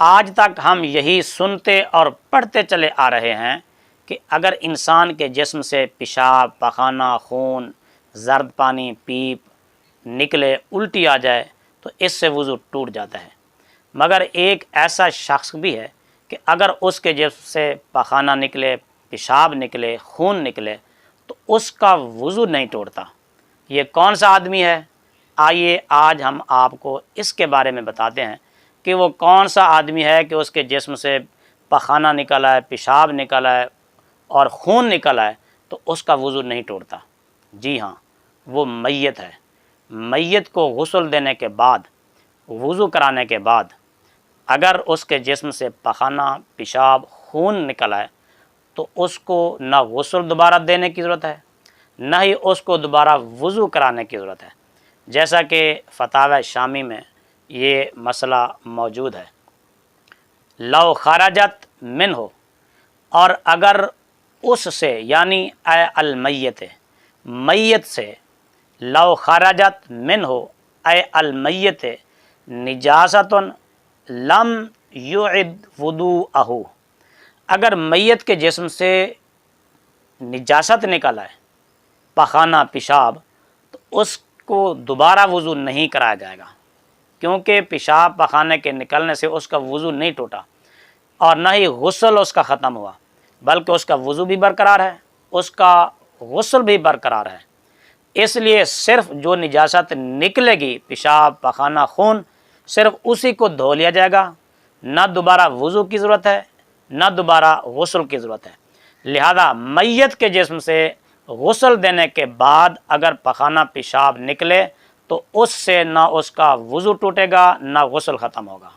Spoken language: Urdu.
آج تک ہم یہی سنتے اور پڑھتے چلے آ رہے ہیں کہ اگر انسان کے جسم سے پیشاب، پخانہ، خون، زرد پانی، پیپ نکلے، الٹی آ جائے تو اس سے وضو ٹوٹ جاتا ہے۔ مگر ایک ایسا شخص بھی ہے کہ اگر اس کے جسم سے پخانہ نکلے، پیشاب نکلے، خون نکلے تو اس کا وضو نہیں ٹوٹتا۔ یہ کون سا آدمی ہے؟ آئیے آج ہم آپ کو اس کے بارے میں بتاتے ہیں کہ وہ کون سا آدمی ہے کہ اس کے جسم سے پخانہ نکل آئے، پیشاب نکل آئے اور خون نکل آئے تو اس کا وضو نہیں ٹوٹتا۔ جی ہاں، وہ میت ہے۔ میت کو غسل دینے کے بعد، وضو کرانے کے بعد اگر اس کے جسم سے پخانہ، پیشاب، خون نکل آئے تو اس کو نہ غسل دوبارہ دینے کی ضرورت ہے، نہ ہی اس کو دوبارہ وضو کرانے کی ضرورت ہے، جیسا کہ فتاوی شامی میں یہ مسئلہ موجود ہے۔ لو خرجت من ہو، اور اگر اس سے یعنی اے المیت، میت سے، لو خرجت من ہو اے المیت نجاست لم یعد وضوءہ، اگر میت کے جسم سے نجاست نکل آئے، پخانہ، پیشاب، تو اس کو دوبارہ وضو نہیں کرایا جائے گا، کیونکہ پیشاب پخانے کے نکلنے سے اس کا وضو نہیں ٹوٹا اور نہ ہی غسل اس کا ختم ہوا، بلکہ اس کا وضو بھی برقرار ہے، اس کا غسل بھی برقرار ہے۔ اس لیے صرف جو نجاست نکلے گی، پیشاب، پخانہ، خون، صرف اسی کو دھو لیا جائے گا، نہ دوبارہ وضو کی ضرورت ہے، نہ دوبارہ غسل کی ضرورت ہے۔ لہذا میت کے جسم سے غسل دینے کے بعد اگر پخانہ، پیشاب نکلے تو اس سے نہ اس کا وضو ٹوٹے گا، نہ غسل ختم ہوگا۔